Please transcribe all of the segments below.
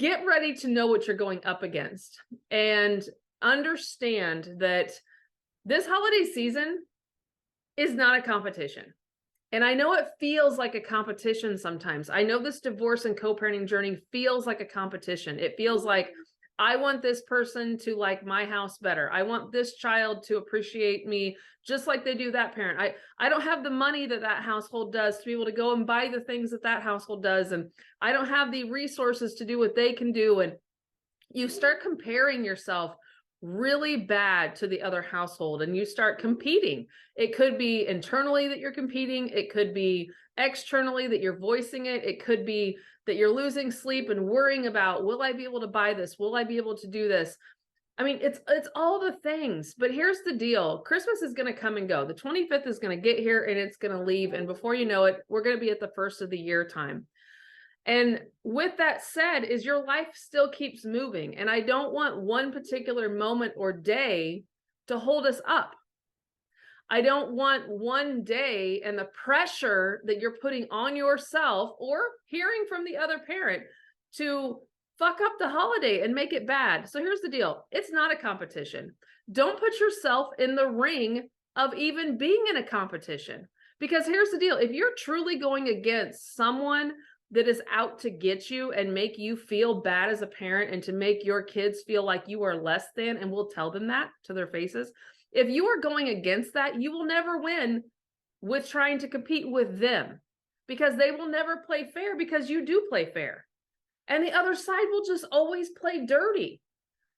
get ready to know what you're going up against and understand that this holiday season is not a competition. And I know it feels like a competition sometimes. I know this divorce and co-parenting journey feels like a competition. It feels like I want this person to like my house better. I want this child to appreciate me just like they do that parent. I don't have the money that that household does to be able to go and buy the things that that household does. And I don't have the resources to do what they can do. And you start comparing yourself really bad to the other household and you start competing. It could be internally that you're competing. It could be externally that you're voicing it. It could be that you're losing sleep and worrying about, will I be able to buy this? Will I be able to do this? I mean, it's all the things, but here's the deal. Christmas is going to come and go. The 25th is going to get here and it's going to leave. And before you know it, we're going to be at the first of the year time. And with that said, is your life still keeps moving. And I don't want one particular moment or day to hold us up. I don't want one day and the pressure that you're putting on yourself or hearing from the other parent to fuck up the holiday and make it bad. So here's the deal. It's not a competition. Don't put yourself in the ring of even being in a competition. Because here's the deal. If you're truly going against someone that is out to get you and make you feel bad as a parent and to make your kids feel like you are less than, and we'll tell them that to their faces. If you are going against that, you will never win with trying to compete with them because they will never play fair because you do play fair. And the other side will just always play dirty.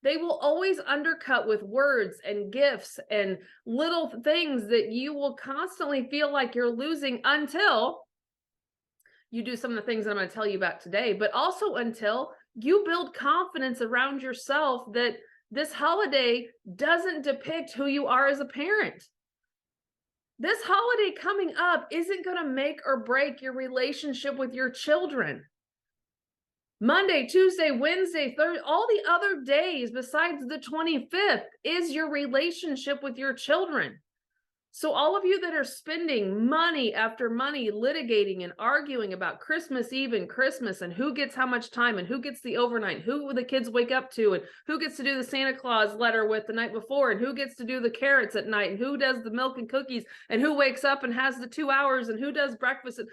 They will always undercut with words and gifts and little things that you will constantly feel like you're losing until you do some of the things that I'm going to tell you about today, but also until you build confidence around yourself that this holiday doesn't depict who you are as a parent. This holiday coming up isn't going to make or break your relationship with your children. Monday, Tuesday, Wednesday, Thursday, all the other days besides the 25th is your relationship with your children. So all of you that are spending money after money litigating and arguing about Christmas Eve and Christmas and who gets how much time and who gets the overnight, who the kids wake up to and who gets to do the Santa Claus letter with the night before and who gets to do the carrots at night and who does the milk and cookies and who wakes up and has the 2 hours and who does breakfast. And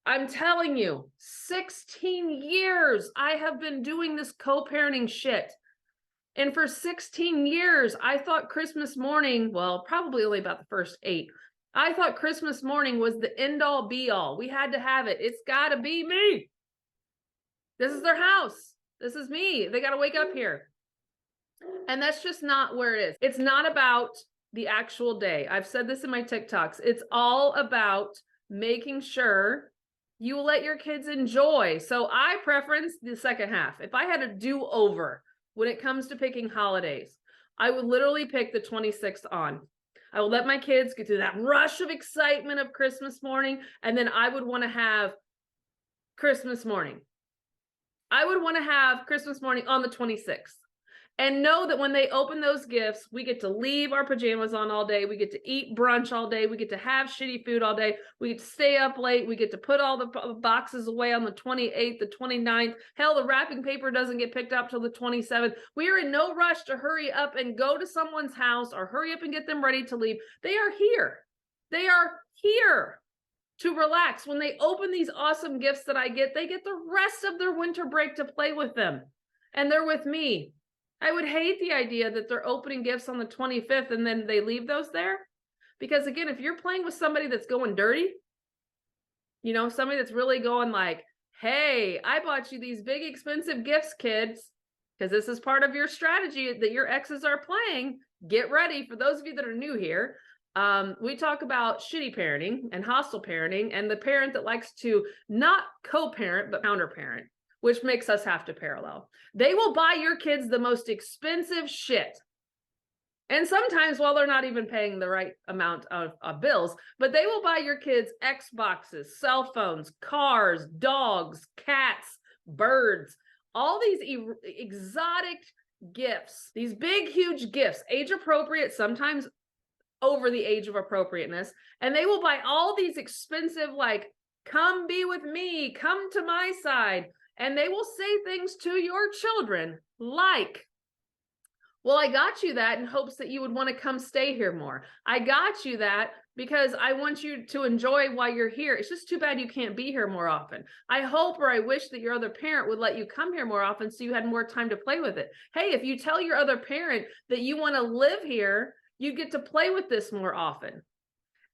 I'm telling you, 16 years I have been doing this co-parenting shit. And for 16 years, I thought Christmas morning, well, probably only about the first 8. I thought Christmas morning was the end all be all. We had to have it. It's got to be me. This is their house. This is me. They got to wake up here. And that's just not where it is. It's not about the actual day. I've said this in my TikToks. It's all about making sure you let your kids enjoy. So I preference the second half. If I had a do-over when it comes to picking holidays, I would literally pick the 26th on. I would let my kids get through that rush of excitement of Christmas morning, and then I would want to have Christmas morning. I would want to have Christmas morning on the 26th. And know that when they open those gifts, we get to leave our pajamas on all day. We get to eat brunch all day. We get to have shitty food all day. We get to stay up late. We get to put all the boxes away on the 28th, the 29th. Hell, the wrapping paper doesn't get picked up till the 27th. We are in no rush to hurry up and go to someone's house or hurry up and get them ready to leave. They are here. They are here to relax. When they open these awesome gifts that I get, they get the rest of their winter break to play with them. And they're with me. I would hate the idea that they're opening gifts on the 25th and then they leave those there. Because again, if you're playing with somebody that's going dirty, you know, somebody that's really going like, hey, I bought you these big expensive gifts, kids, because this is part of your strategy that your exes are playing. Get ready. For those of you that are new here, we talk about shitty parenting and hostile parenting and the parent that likes to not co-parent, but counter-parent, which makes us have to parallel. They will buy your kids the most expensive shit. And sometimes while they're not even paying the right amount of bills, but they will buy your kids Xboxes, cell phones, cars, dogs, cats, birds, all these exotic gifts, these big, huge gifts, age appropriate, sometimes over the age of appropriateness. And they will buy all these expensive, like, come be with me, come to my side. And they will say things to your children like, well, I got you that in hopes that you would want to come stay here more. I got you that because I want you to enjoy while you're here. It's just too bad you can't be here more often. I hope or I wish that your other parent would let you come here more often so you had more time to play with it. Hey, if you tell your other parent that you want to live here, you get to play with this more often.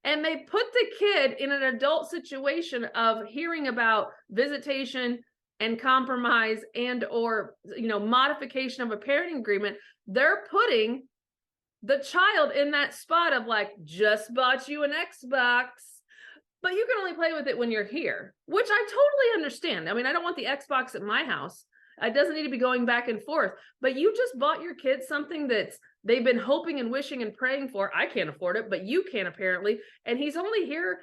And they put the kid in an adult situation of hearing about visitation and compromise and or modification of a parenting agreement. They're putting the child in that spot of like, just bought you an Xbox, but you can only play with it when you're here, which I totally understand. I mean, I don't want the Xbox at my house. It doesn't need to be going back and forth, but you just bought your kids something that's they've been hoping and wishing and praying for. I can't afford it, but you can apparently. And he's only here,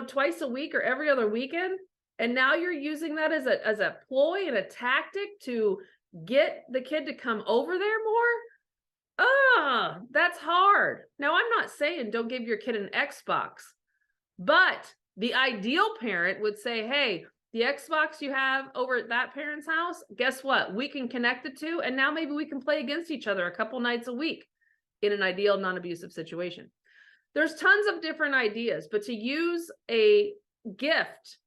twice a week or every other weekend. And now you're using that as a ploy and a tactic to get the kid to come over there more. That's hard. Now, I'm not saying don't give your kid an Xbox, but the ideal parent would say, hey, the Xbox you have over at that parent's house, guess what? We can connect the two, and now maybe we can play against each other a couple nights a week in an ideal non-abusive situation. There's tons of different ideas, but to use a gift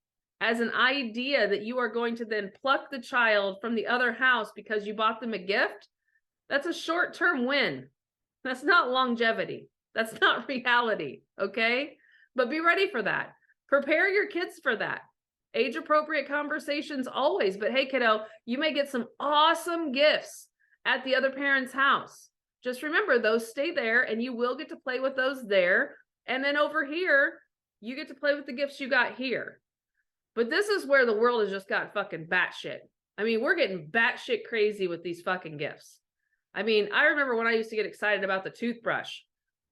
as an idea that you are going to then pluck the child from the other house because you bought them a gift, that's a short-term win. That's not longevity. That's not reality, okay? But be ready for that. Prepare your kids for that. Age-appropriate conversations always, but hey, kiddo, you may get some awesome gifts at the other parent's house. Just remember, those stay there, and you will get to play with those there. And then over here, you get to play with the gifts you got here. But this is where the world has just got fucking batshit. I mean, we're getting batshit crazy with these fucking gifts. I mean, I remember when I used to get excited about the toothbrush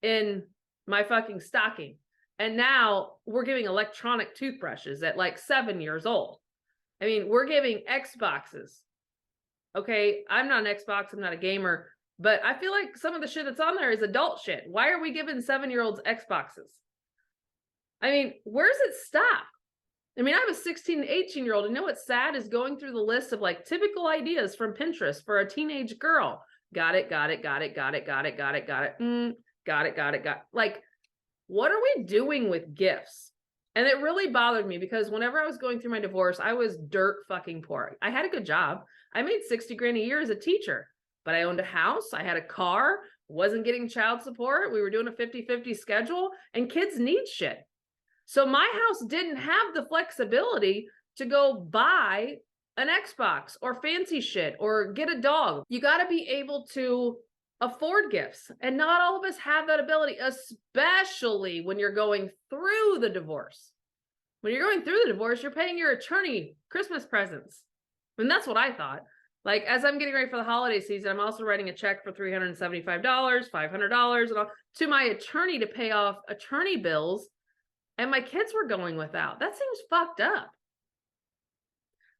in my fucking stocking. And now we're giving electronic toothbrushes at like 7 years old. I mean, we're giving Xboxes. Okay, I'm not an Xbox, I'm not a gamer, but I feel like some of the shit that's on there is adult shit. Why are we giving 7-year-olds Xboxes? I mean, where's it stop? I mean, I have a 16 and 18-year-old, and you know what's sad is going through the list of like typical ideas from Pinterest for a teenage girl. Got it. Like, what are we doing with gifts? And it really bothered me because whenever I was going through my divorce, I was dirt fucking poor. I had a good job. I made 60 grand a year as a teacher, but I owned a house. I had a car, wasn't getting child support. We were doing a 50-50 schedule, and kids need shit. So my house didn't have the flexibility to go buy an Xbox or fancy shit or get a dog. You got to be able to afford gifts. And not all of us have that ability, especially when you're going through the divorce. When you're going through the divorce, you're paying your attorney Christmas presents. And that's what I thought. Like, as I'm getting ready for the holiday season, I'm also writing a check for $375, $500 and all, to my attorney to pay off attorney bills. And my kids were going without. That seems fucked up.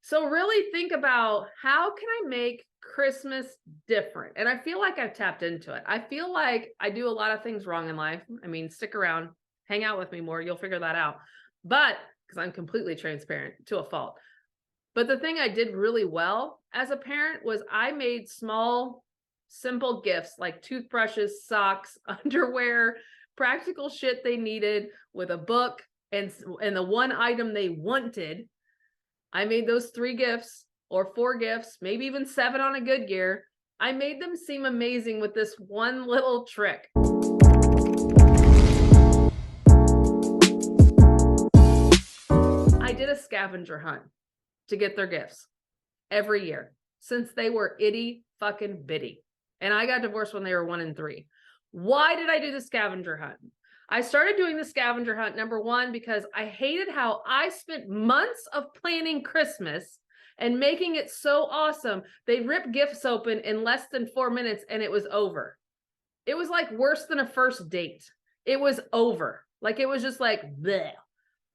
So really think about, how can I make Christmas different? And I feel like I've tapped into it. I feel like I do a lot of things wrong in life. I mean, stick around, hang out with me more. You'll figure that out. But because I'm completely transparent to a fault. But the thing I did really well as a parent was I made small, simple gifts like toothbrushes, socks, underwear, practical shit they needed with a book and the one item they wanted. I made those 3 gifts or 4 gifts, maybe even 7 on a good year. I made them seem amazing with this one little trick. I did a scavenger hunt to get their gifts every year since they were itty fucking bitty. And I got divorced when they were 1 and 3. Why did I do the scavenger hunt? I started doing the scavenger hunt, number one, because I hated how I spent months of planning Christmas and making it so awesome. They'd rip gifts open in less than 4 minutes and it was over. It was like worse than a first date. It was over. Like, it was just like, bleh.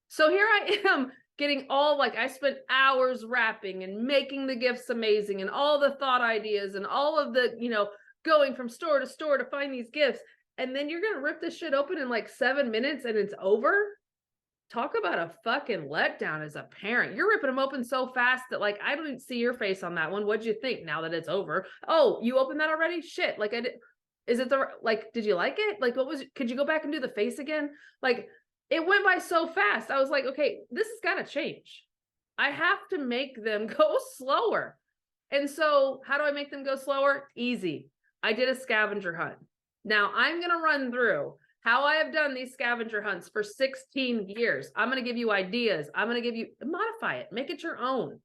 So here I am getting all, like, I spent hours wrapping and making the gifts amazing and all the thought ideas and all of the, going from store to store to find these gifts. And then you're going to rip this shit open in like 7 minutes and it's over? talk about a fucking letdown as a parent. You're ripping them open so fast that like, I don't even see your face on that one. What'd you think now that it's over? Oh, you opened that already? Shit. Like I did. Is it like, did you like it? Like, could you go back and do the face again? Like it went by so fast. I was like, okay, this has got to change. I have to make them go slower. And so how do I make them go slower? Easy. I did a scavenger hunt. Now I'm going to run through how I have done these scavenger hunts for 16 years. I'm going to give you ideas. I'm going to give you, modify it, make it your own.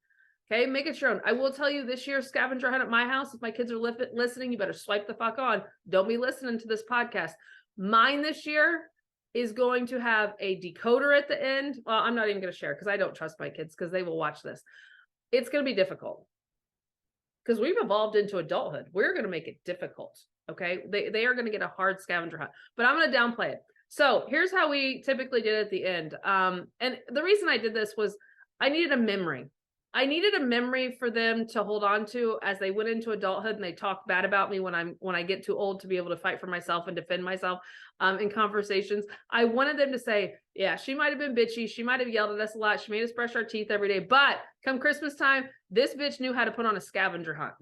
Okay, make it your own. I will tell you this year's scavenger hunt at my house, if my kids are listening, you better swipe the fuck on. Don't be listening to this podcast. Mine this year is going to have a decoder at the end. Well, I'm not even going to share because I don't trust my kids because they will watch this. It's going to be difficult because we've evolved into adulthood. We're going to make it difficult. Okay, they are going to get a hard scavenger hunt, but I'm going to downplay it. So here's how we typically did it at the end. And the reason I did this was I needed a memory. I needed a memory for them to hold on to as they went into adulthood and they talk bad about me when I get too old to be able to fight for myself and defend myself in conversations. I wanted them to say, yeah, she might have been bitchy. She might have yelled at us a lot. She made us brush our teeth every day. But come Christmas time, this bitch knew how to put on a scavenger hunt.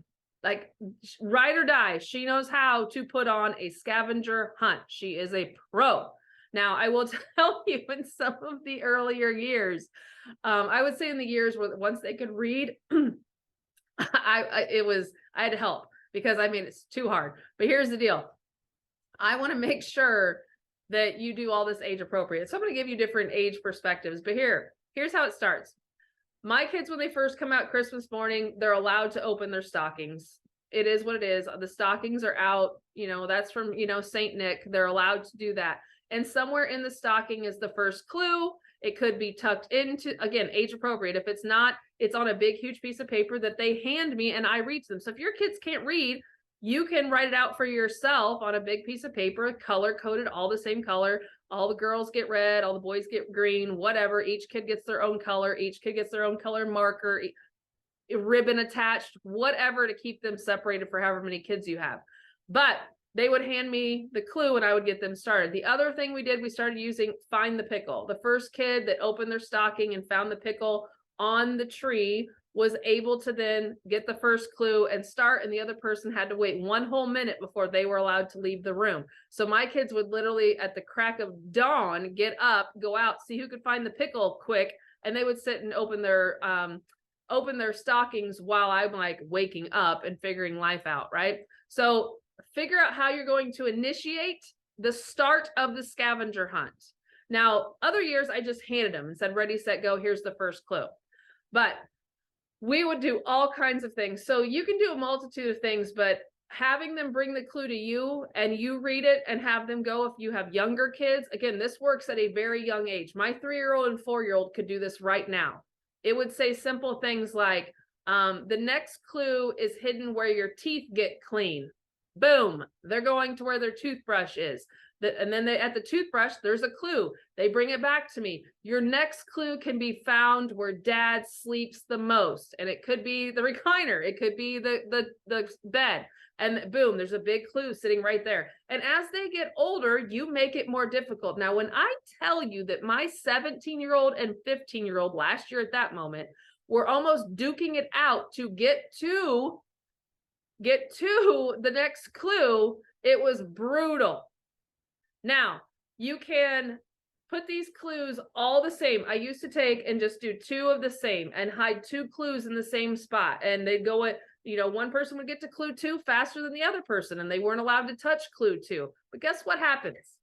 Like ride or die. She knows how to put on a scavenger hunt. She is a pro. Now, I will tell you in some of the earlier years, I would say in the years where once they could read, I had to help because I mean, it's too hard. But here's the deal. I want to make sure that you do all this age appropriate. So I'm going to give you different age perspectives, but here's how it starts. My kids, when they first come out Christmas morning, they're allowed to open their stockings. It is what it is. The stockings are out, that's from, Saint Nick. They're allowed to do that. And somewhere in the stocking is the first clue. It could be tucked into, again, age appropriate. If it's not, it's on a big, huge piece of paper that they hand me and I read to them. So if your kids can't read, you can write it out for yourself on a big piece of paper, color coded, all the same color. All the girls get red, all the boys get green, whatever. Each kid gets their own color. Each kid gets their own color marker, ribbon attached, whatever to keep them separated for however many kids you have. But they would hand me the clue and I would get them started. The other thing we did, we started using Find the Pickle. The first kid that opened their stocking and found the pickle on the tree was able to then get the first clue and start, and the other person had to wait 1 whole minute before they were allowed to leave the room. So my kids would literally at the crack of dawn get up, go out, see who could find the pickle quick, and they would sit and open their stockings while I'm like waking up and figuring life out, right? So figure out how you're going to initiate the start of the scavenger hunt. Now, other years I just handed them and said, ready, set, go, here's the first clue. But we would do all kinds of things. So you can do a multitude of things, but having them bring the clue to you and you read it and have them go if you have younger kids. Again, this works at a very young age. My 3-year-old and 4-year-old could do this right now. It would say simple things like, the next clue is hidden where your teeth get clean. Boom. They're going to where their toothbrush is. And then at the toothbrush, there's a clue. They bring it back to me. Your next clue can be found where dad sleeps the most. And it could be the recliner. It could be the bed. And boom, there's a big clue sitting right there. And as they get older, you make it more difficult. Now, when I tell you that my 17-year-old and 15-year-old last year at that moment were almost duking it out to get to the next clue, it was brutal. Now, you can put these clues all the same. I used to take and just do 2 of the same and hide 2 clues in the same spot. And they'd go at, one person would get to clue 2 faster than the other person, and they weren't allowed to touch clue 2. But guess what happens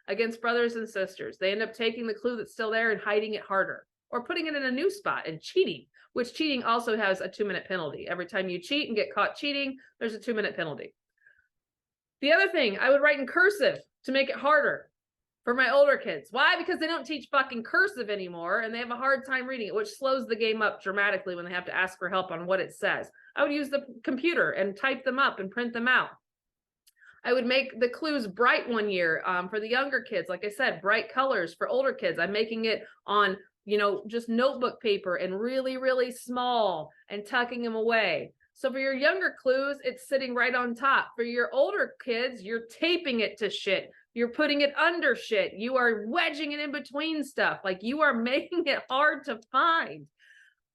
against brothers and sisters? They end up taking the clue that's still there and hiding it harder, or putting it in a new spot and cheating, which cheating also has a 2-minute penalty. Every time you cheat and get caught cheating, there's a 2-minute penalty. The other thing, I would write in cursive to make it harder for my older kids. Why? Because they don't teach fucking cursive anymore and they have a hard time reading it, which slows the game up dramatically when they have to ask for help on what it says. I would use the computer and type them up and print them out. I would make the clues bright one year for the younger kids. Like I said, bright colors. For older kids, I'm making it on, just notebook paper and really, really small and tucking them away. So for your younger clues, it's sitting right on top. For your older kids, you're taping it to shit. You're putting it under shit. You are wedging it in between stuff. Like, you are making it hard to find.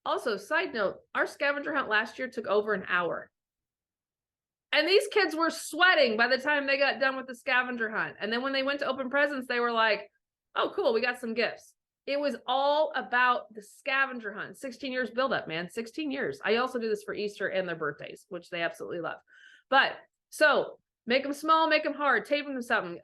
Also, side note, our scavenger hunt last year took over an hour. And these kids were sweating by the time they got done with the scavenger hunt. And then when they went to open presents, they were like, oh, cool, we got some gifts. It was all about the scavenger hunt. 16 years build up, man. 16 years. I also do this for Easter and their birthdays, which they absolutely love. But so make them small, make them hard, tape them to something.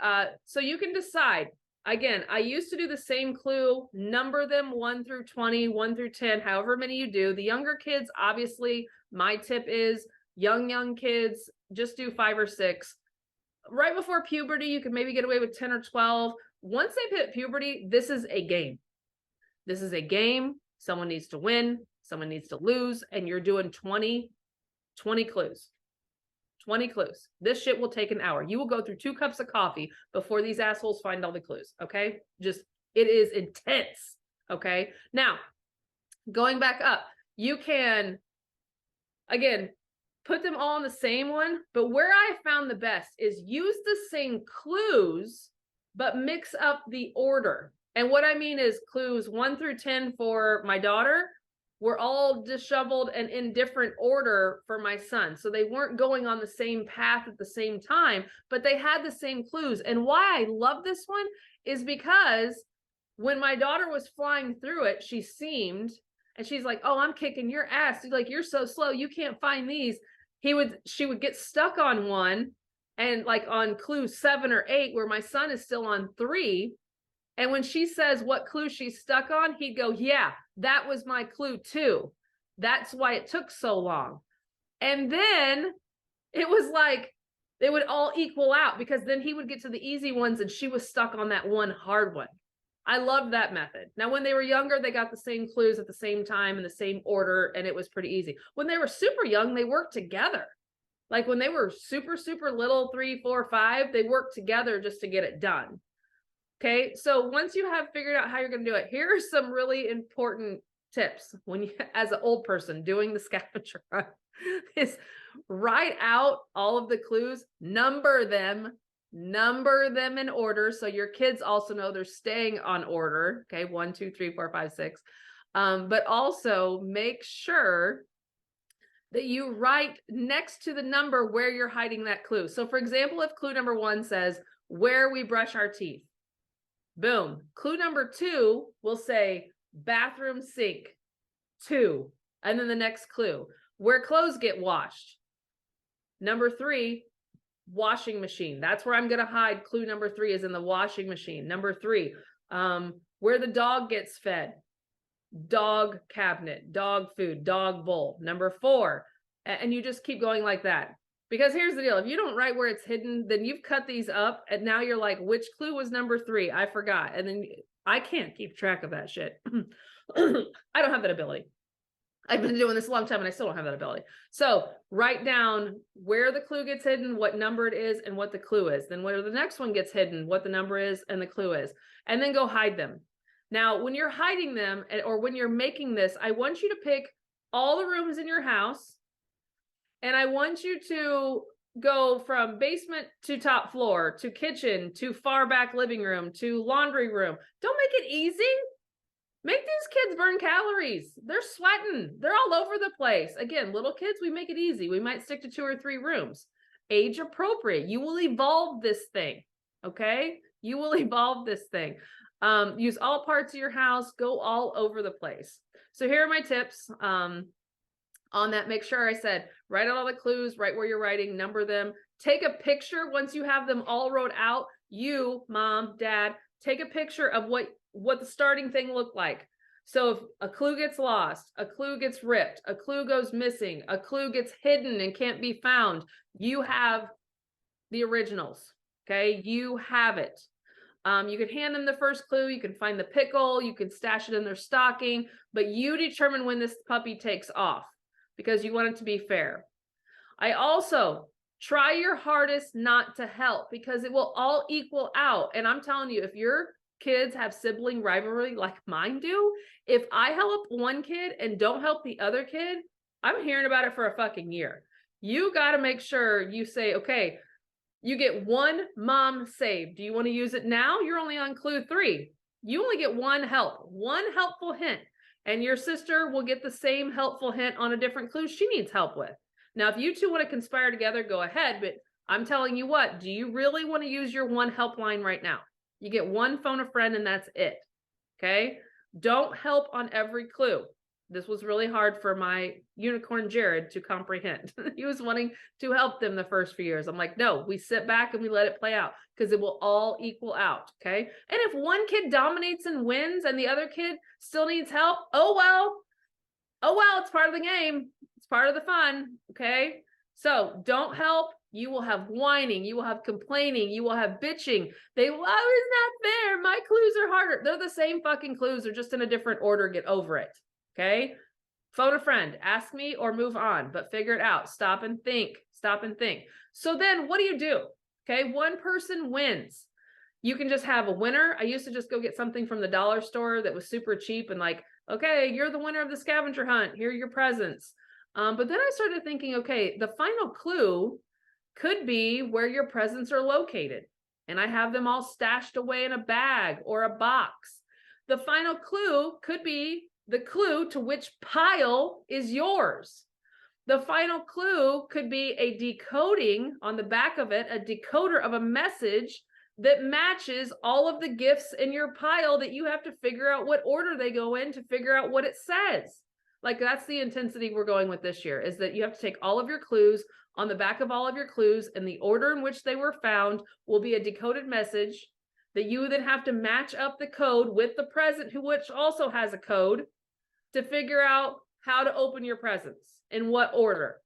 So you can decide. Again, I used to do the same clue, number them 1 through 20, 1 through 10, however many you do. The younger kids, obviously, my tip is young kids, just do 5 or 6. Right before puberty, you can maybe get away with 10 or 12. Once they hit puberty, this is a game. This is a game. Someone needs to win, someone needs to lose, and you're doing 20 clues. 20 clues. This shit will take an hour. You will go through 2 cups of coffee before these assholes find all the clues, okay? Just, it is intense, okay? Now, going back up, you can, again, put them all on the same one, but where I found the best is use the same clues, but mix up the order. And what I mean is clues 1 through 10 for my daughter were all disheveled and in different order for my son. So they weren't going on the same path at the same time, but they had the same clues. And why I love this one is because when my daughter was flying through it, she seemed, and she's like, oh, I'm kicking your ass. She's like, you're so slow, you can't find these. She would get stuck on one, and like on clue 7 or 8, where my son is still on 3. And when she says what clue she's stuck on, he'd go, yeah, that was my clue too. That's why it took so long. And then it was like, they would all equal out, because then he would get to the easy ones and she was stuck on that one hard one. I loved that method. Now, when they were younger, they got the same clues at the same time in the same order, and it was pretty easy. When they were super young, they worked together. Like when they were super little, 3, 4, 5, they worked together just to get it done. Okay, so once you have figured out how you're going to do it, here are some really important tips when you, as an old person doing the scavenger hunt, is write out all of the clues, number them in order, so your kids also know they're staying on order. Okay, 1, 2, 3, 4, 5, 6. But also make sure that you write next to the number where you're hiding that clue. So for example, if clue number 1 says where we brush our teeth, boom. Clue number 2 will say bathroom sink 2. And then the next clue, where clothes get washed. Number 3, washing machine. That's where I'm going to hide. Clue number 3 is in the washing machine. Number 3, where the dog gets fed. Dog cabinet, dog food, dog bowl. Number 4, and you just keep going like that. Because here's the deal. If you don't write where it's hidden, then you've cut these up, and now you're like, which clue was number 3? I forgot. And then I can't keep track of that shit. I don't have that ability. I've been doing this a long time and I still don't have that ability. So write down where the clue gets hidden, what number it is, and what the clue is. Then where the next one gets hidden, what the number is and the clue is. And then go hide them. Now, when you're hiding them, or when you're making this, I want you to pick all the rooms in your house. And I want you to go from basement to top floor, to kitchen, to far back living room, to laundry room. Don't make it easy. Make these kids burn calories. They're sweating. They're all over the place. Again, little kids, we make it easy. We might stick to 2 or 3 rooms. Age appropriate. You will evolve this thing. Okay? You will evolve this thing. Use all parts of your house. Go all over the place. So here are my tips. On that, make sure I said, write out all the clues, write where you're writing, number them, take a picture once you have them all wrote out. You, mom, dad, take a picture of what the starting thing looked like. So if a clue gets lost, a clue gets ripped, a clue goes missing, a clue gets hidden and can't be found, you have the originals, okay? You have it. You can hand them the first clue, you can find the pickle, you can stash it in their stocking, but you determine when this puppy takes off, because you want it to be fair. I also try your hardest not to help, because it will all equal out. And I'm telling you, if your kids have sibling rivalry like mine do, if I help one kid and don't help the other kid, I'm hearing about it for a fucking year. You got to make sure you say, okay, you get one mom save. Do you want to use it now? You're only on clue 3. You only get one helpful hint. And your sister will get the same helpful hint on a different clue she needs help with. Now, if you two want to conspire together, go ahead. But I'm telling you what, do you really want to use your one help line right now? You get one phone a friend and that's it. Okay? Don't help on every clue. This was really hard for my unicorn Jared to comprehend. He was wanting to help them the first few years. I'm like, no, we sit back and we let it play out because it will all equal out. Okay. And if one kid dominates and wins and the other kid still needs help, oh well, it's part of the game. It's part of the fun. Okay. So don't help. You will have whining. You will have complaining. You will have bitching. It's not fair. My clues are harder. They're the same fucking clues. They're just in a different order. Get over it. Okay. Phone a friend, ask me or move on, but figure it out. Stop and think. So then what do? Okay. One person wins. You can just have a winner. I used to just go get something from the dollar store that was super cheap and like, okay, you're the winner of the scavenger hunt. Here are your presents. But then I started thinking, okay, the final clue could be where your presents are located. And I have them all stashed away in a bag or a box. The final clue could be the clue to which pile is yours. The final clue could be a decoding on the back of it, a decoder of a message that matches all of the gifts in your pile that you have to figure out what order they go in to figure out what it says. Like that's the intensity we're going with this year, is that you have to take all of your clues. On the back of all of your clues and the order in which they were found will be a decoded message that you then have to match up the code with the present, which also has a code, to figure out how to open your presents in what order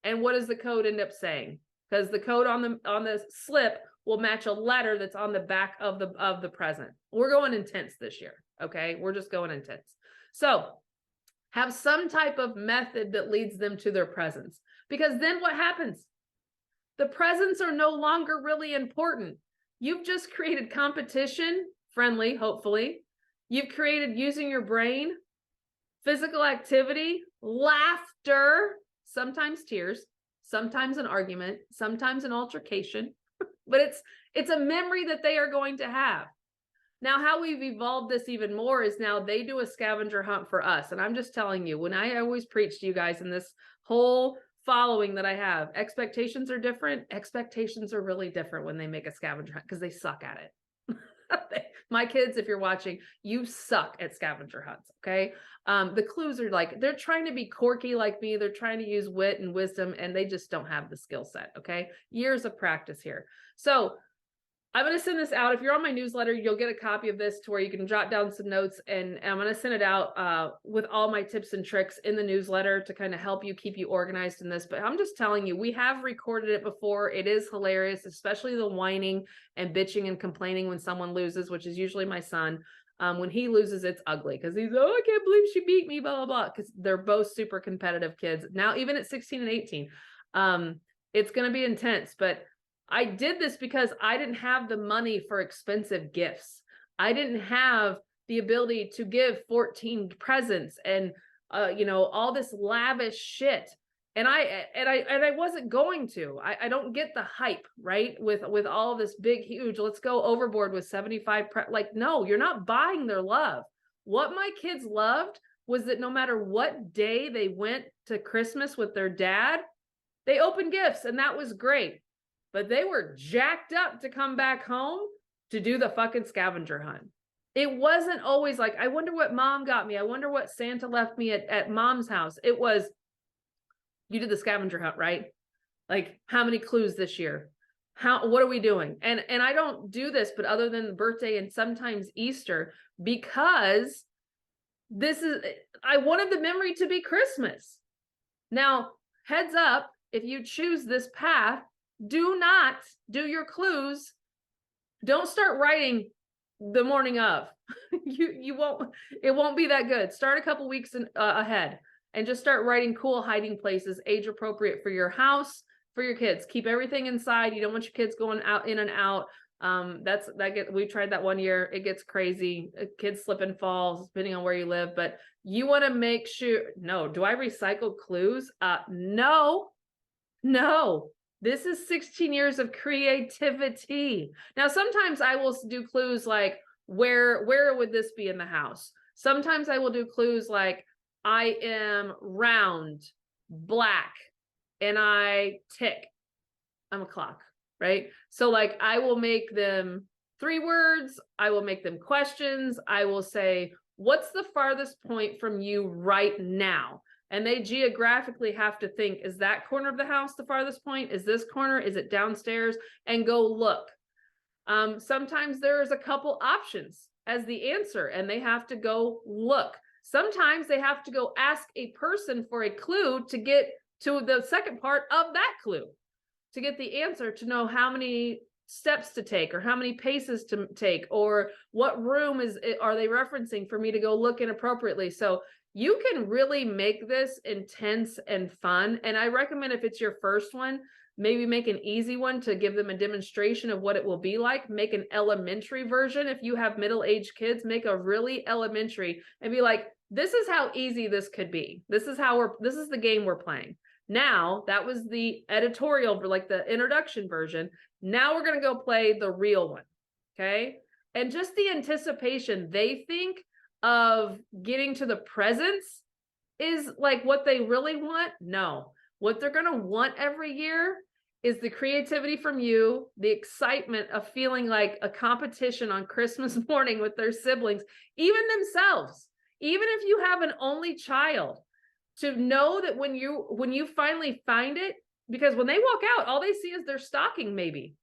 and what does the code end up saying, because the code on the slip will match a letter that's on the back of the present. We're going intense this year. Okay, we're just going intense. So have some type of method that leads them to their presents, because then what happens? The presents are no longer really important. You've just created competition, friendly, hopefully. You've created using your brain, physical activity, laughter, sometimes tears, sometimes an argument, sometimes an altercation, but it's a memory that they are going to have. Now, how we've evolved this even more is now they do a scavenger hunt for us. And I'm just telling you, when I always preach to you guys in this whole following that I have, expectations are different. Expectations are really different when they make a scavenger hunt because they suck at it. My kids, if you're watching, you suck at scavenger hunts. Okay. The clues are like, they're trying to be quirky like me. They're trying to use wit and wisdom, and they just don't have the skill set. Okay. Years of practice here. So I'm going to send this out. If you're on my newsletter, you'll get a copy of this to where you can jot down some notes, and I'm going to send it out with all my tips and tricks in the newsletter to kind of help you keep you organized in this. But I'm just telling you, we have recorded it before. It is hilarious, especially the whining and bitching and complaining when someone loses, which is usually my son. When he loses, it's ugly because he's, oh, I can't believe she beat me, blah, blah, blah. Because they're both super competitive kids. Now, even at 16 and 18, it's going to be intense. But I did this because I didn't have the money for expensive gifts. I didn't have the ability to give 14 presents and, all this lavish shit. And I wasn't going to. I don't get the hype, right? With all this big, huge, let's go overboard with 75. No, you're not buying their love. What my kids loved was that no matter what day they went to Christmas with their dad, they opened gifts, and that was great. But they were jacked up to come back home to do the fucking scavenger hunt. It wasn't always like, I wonder what mom got me. I wonder what Santa left me at mom's house. It was, you did the scavenger hunt, right? Like, how many clues this year? What are we doing? And I don't do this, but other than the birthday and sometimes Easter, because I wanted the memory to be Christmas. Now, heads up, if you choose this path, do not do your clues. Don't start writing the morning of. It won't be that good. Start a couple weeks ahead and just start writing cool hiding places, age appropriate for your house, for your kids. Keep everything inside. You don't want your kids going out, in and out. We tried that one year. It gets crazy. Kids slip and fall depending on where you live, but you want to make sure. No, do I recycle clues? No. This is 16 years of creativity. Now, sometimes I will do clues like, where would this be in the house? Sometimes I will do clues like, I am round, black, and I tick. I'm a clock, right? So like, I will make them 3 words. I will make them questions. I will say, what's the farthest point from you right now? And they geographically have to think, is that corner of the house the farthest point? Is this corner? Is it downstairs? And go look. Sometimes there's a couple options as the answer, and they have to go look. Sometimes they have to go ask a person for a clue to get to the second part of that clue, to get the answer, to know how many steps to take or how many paces to take, or what room are they referencing for me to go look in appropriately. So you can really make this intense and fun. And I recommend, if it's your first one, maybe make an easy one to give them a demonstration of what it will be like. Make an elementary version. If you have middle-aged kids, make a really elementary and be like, this is how easy this could be. This is the game we're playing. Now, that was the editorial, like the introduction version. Now we're going to go play the real one. Okay. And just the anticipation they think of getting to the presents is like what they really want. No, what they're going to want every year is the creativity from you, the excitement of feeling like a competition on Christmas morning with their siblings, even themselves, even if you have an only child, to know that when you finally find it, because when they walk out, all they see is their stocking maybe,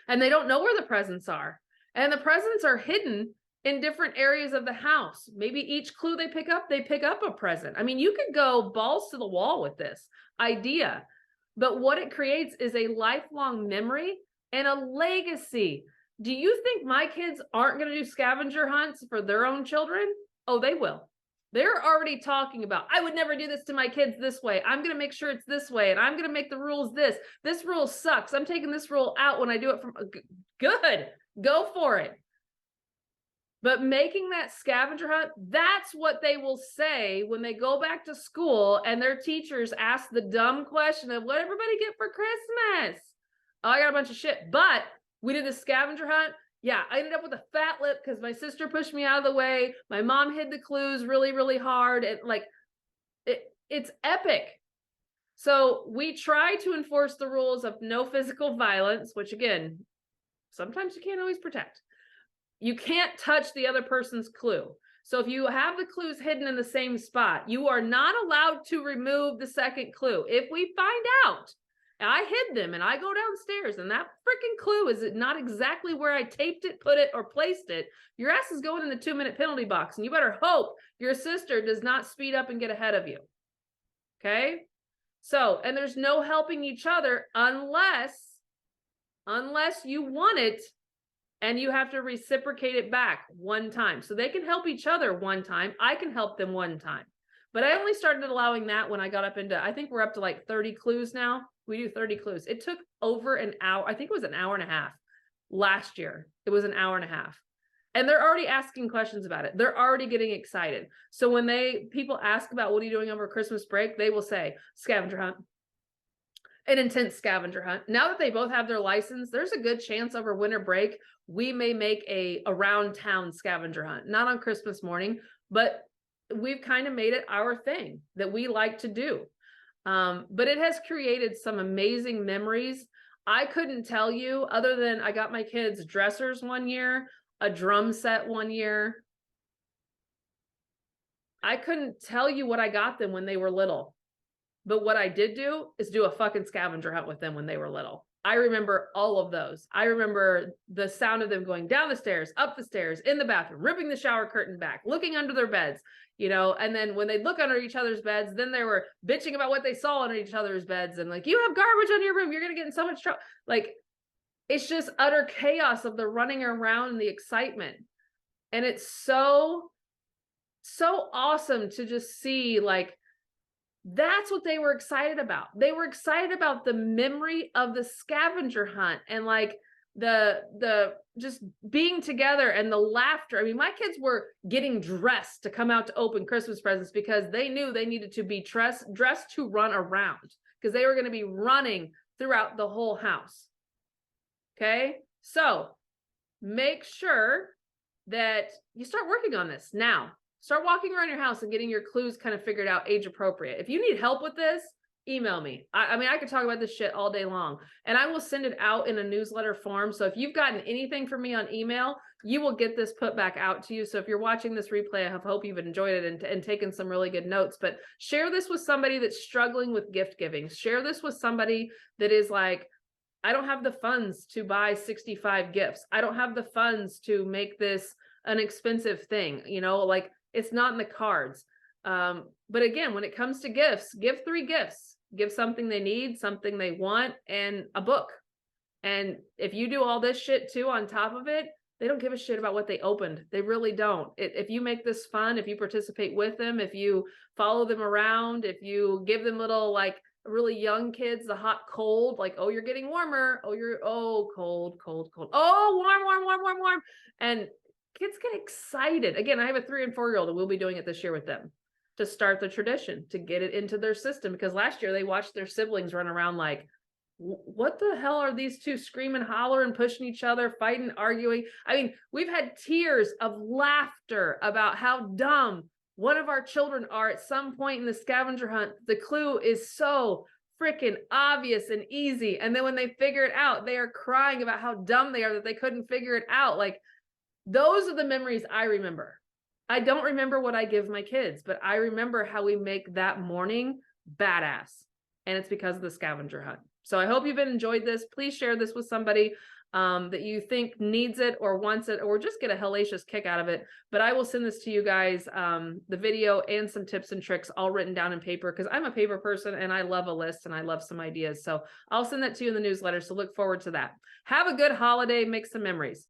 and they don't know where the presents are, and the presents are hidden in different areas of the house. Maybe each clue they pick up a present. I mean, you could go balls to the wall with this idea, but what it creates is a lifelong memory and a legacy. Do you think my kids aren't going to do scavenger hunts for their own children? Oh, they will. They're already talking about, I would never do this to my kids this way. I'm going to make sure it's this way, and I'm going to make the rules this. This rule sucks. I'm taking this rule out when I do it from, good, go for it. But making that scavenger hunt, that's what they will say when they go back to school and their teachers ask the dumb question of, what everybody get for Christmas? Oh, I got a bunch of shit. But we did the scavenger hunt. Yeah, I ended up with a fat lip because my sister pushed me out of the way. My mom hid the clues really, really hard. And like, it's epic. So we try to enforce the rules of no physical violence, which again, sometimes you can't always protect. You can't touch the other person's clue. So if you have the clues hidden in the same spot, you are not allowed to remove the second clue. If we find out, and I hid them and I go downstairs and that freaking clue is not exactly where I taped it, put it, or placed it, your ass is going in the 2-minute penalty box, and you better hope your sister does not speed up and get ahead of you. Okay? So, and there's no helping each other unless you want it, and you have to reciprocate it back one time. So they can help each other one time. I can help them one time. But I only started allowing that when I got up into, I think we're up to like 30 clues now. We do 30 clues. It took over an hour. I think it was an hour and a half last year. It was an hour and a half. And they're already asking questions about it. They're already getting excited. So when people ask about, what are you doing over Christmas break? They will say, scavenger hunt. An intense scavenger hunt. Now that they both have their license, there's a good chance over winter break we may make a around town scavenger hunt. Not on Christmas morning, but we've kind of made it our thing that we like to do. But it has created some amazing memories. I couldn't tell you, other than I got my kids dressers one year, a drum set one year. I couldn't tell you what I got them when they were little. But what I did do is do a fucking scavenger hunt with them when they were little. I remember all of those. I remember the sound of them going down the stairs, up the stairs, in the bathroom, ripping the shower curtain back, looking under their beds, and then when they'd look under each other's beds, then they were bitching about what they saw under each other's beds. And like, you have garbage on your room, you're going to get in so much trouble. Like, it's just utter chaos of the running around and the excitement. And it's so, so awesome to just see, like, that's what they were excited about. They were excited about the memory of the scavenger hunt. And like, the just being together and the laughter. I mean, my kids were getting dressed to come out to open Christmas presents because they knew they needed to be dressed to run around, because they were going to be running throughout the whole house. Okay, so make sure that you start working on this now. Start walking around your house and getting your clues kind of figured out, age appropriate. If you need help with this, email me. I mean, I could talk about this shit all day long, and I will send it out in a newsletter form. So if you've gotten anything from me on email, you will get this put back out to you. So if you're watching this replay, I hope you've enjoyed it and taken some really good notes. But share this with somebody that's struggling with gift giving. Share this with somebody that is like, I don't have the funds to buy 65 gifts. I don't have the funds to make this an expensive thing. You know, like, it's not in the cards. But again, when it comes to gifts, give 3 gifts. Give something they need, something they want, and a book. And if you do all this shit too on top of it, they don't give a shit about what they opened. They really don't. If you make this fun, if you participate with them, if you follow them around, if you give them little, like, really young kids the hot cold, like, oh, you're getting warmer, oh, cold, oh, warm, and kids get excited. Again, I have a 3 and 4-year-old, and we'll be doing it this year with them to start the tradition, to get it into their system, because last year they watched their siblings run around like, what the hell are these two screaming, hollering, pushing each other, fighting, arguing? I mean, we've had tears of laughter about how dumb one of our children are at some point in the scavenger hunt. The clue is so freaking obvious and easy, and then when they figure it out, they are crying about how dumb they are that they couldn't figure it out. Like, those are the memories I remember. I don't remember what I give my kids, but I remember how we make that morning badass. And it's because of the scavenger hunt. So I hope you've enjoyed this. Please share this with somebody that you think needs it or wants it, or just get a hellacious kick out of it. But I will send this to you guys, the video and some tips and tricks all written down in paper, because I'm a paper person and I love a list and I love some ideas. So I'll send that to you in the newsletter. So look forward to that. Have a good holiday. Make some memories.